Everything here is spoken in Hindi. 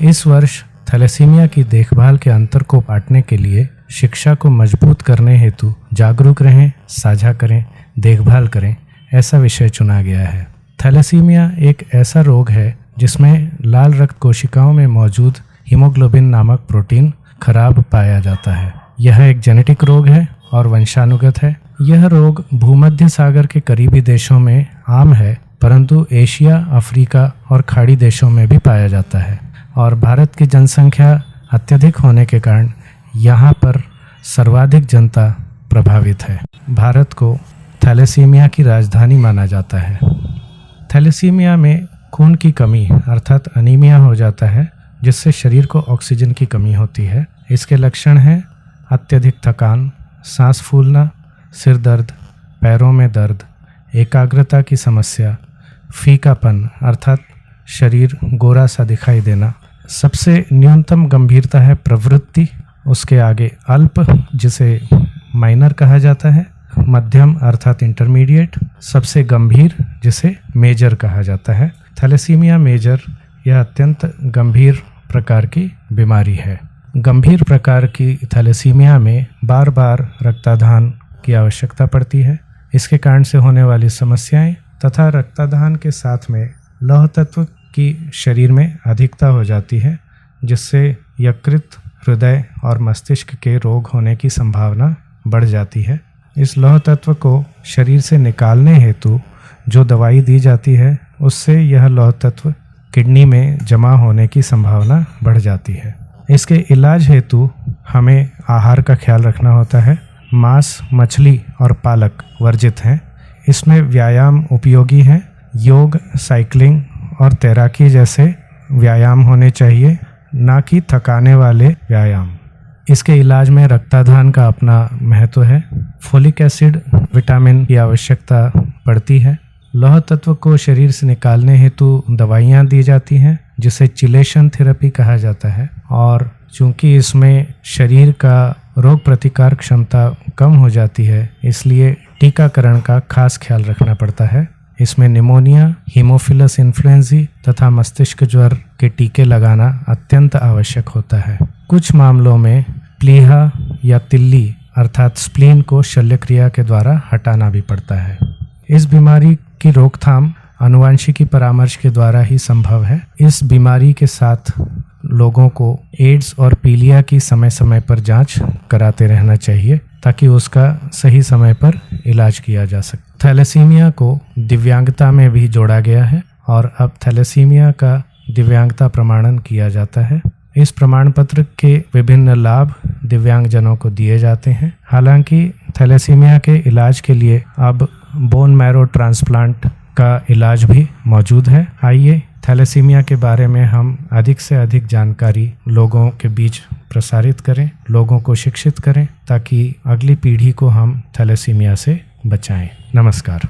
इस वर्ष थैलेसीमिया की देखभाल के अंतर को पाटने के लिए शिक्षा को मजबूत करने हेतु जागरूक रहें, साझा करें, देखभाल करें, ऐसा विषय चुना गया है। थैलेसीमिया एक ऐसा रोग है जिसमें लाल रक्त कोशिकाओं में मौजूद हीमोग्लोबिन नामक प्रोटीन खराब पाया जाता है। यह एक जेनेटिक रोग है और वंशानुगत है। यह रोग भूमध्य सागर के करीबी देशों में आम है, परंतु एशिया, अफ्रीका और खाड़ी देशों में भी पाया जाता है और भारत की जनसंख्या अत्यधिक होने के कारण यहाँ पर सर्वाधिक जनता प्रभावित है। भारत को थैलेसीमिया की राजधानी माना जाता है। थैलेसीमिया में खून की कमी अर्थात अनीमिया हो जाता है, जिससे शरीर को ऑक्सीजन की कमी होती है। इसके लक्षण हैं अत्यधिक थकान, सांस फूलना, सिर दर्द, पैरों में दर्द, एकाग्रता की समस्या, फीकापन अर्थात शरीर गोरा सा दिखाई देना। सबसे न्यूनतम गंभीरता है प्रवृत्ति, उसके आगे अल्प जिसे माइनर कहा जाता है, मध्यम अर्थात इंटरमीडिएट, सबसे गंभीर जिसे मेजर कहा जाता है। थैलेसीमिया मेजर यह अत्यंत गंभीर प्रकार की बीमारी है। गंभीर प्रकार की थैलेसीमिया में बार बार रक्तदान की आवश्यकता पड़ती है। इसके कारण से होने वाली समस्याएं तथा रक्तदान के साथ में लौह तत्व की शरीर में अधिकता हो जाती है, जिससे यकृत, हृदय और मस्तिष्क के रोग होने की संभावना बढ़ जाती है। इस लौह तत्व को शरीर से निकालने हेतु जो दवाई दी जाती है, उससे यह लौह तत्व किडनी में जमा होने की संभावना बढ़ जाती है। इसके इलाज हेतु हमें आहार का ख्याल रखना होता है। मांस, मछली और पालक वर्जित हैं। इसमें व्यायाम उपयोगी हैं। योग, साइकिलिंग और तैराकी जैसे व्यायाम होने चाहिए, ना कि थकाने वाले व्यायाम। इसके इलाज में रक्तदान का अपना महत्व है। फोलिक एसिड, विटामिन की आवश्यकता पड़ती है। लौह तत्व को शरीर से निकालने हेतु दवाइयाँ दी जाती हैं, जिसे चिलेशन थेरेपी कहा जाता है। और चूंकि इसमें शरीर का रोग प्रतिकार क्षमता कम हो जाती है, इसलिए टीकाकरण का खास ख्याल रखना पड़ता है। इसमें निमोनिया, हीमोफिलस इन्फ्लुएंजी तथा मस्तिष्क ज्वर के टीके लगाना अत्यंत आवश्यक होता है। कुछ मामलों में प्लीहा या तिल्ली अर्थात स्प्लीन को शल्यक्रिया के द्वारा हटाना भी पड़ता है। इस बीमारी की रोकथाम आनुवंशिकी परामर्श के द्वारा ही संभव है। इस बीमारी के साथ लोगों को एड्स और पीलिया की समय समय पर जांच कराते रहना चाहिए, ताकि उसका सही समय पर इलाज किया जा सके। थैलेसीमिया को दिव्यांगता में भी जोड़ा गया है और अब थैलेसीमिया का दिव्यांगता प्रमाणन किया जाता है। इस प्रमाण पत्र के विभिन्न लाभ दिव्यांगजनों को दिए जाते हैं। हालांकि थैलेसीमिया के इलाज के लिए अब बोन मैरो ट्रांसप्लांट का इलाज भी मौजूद है। आइए थैलेसीमिया के बारे में हम अधिक से अधिक जानकारी लोगों के बीच प्रसारित करें, लोगों को शिक्षित करें, ताकि अगली पीढ़ी को हम थैलेसीमिया से बचाएं। नमस्कार।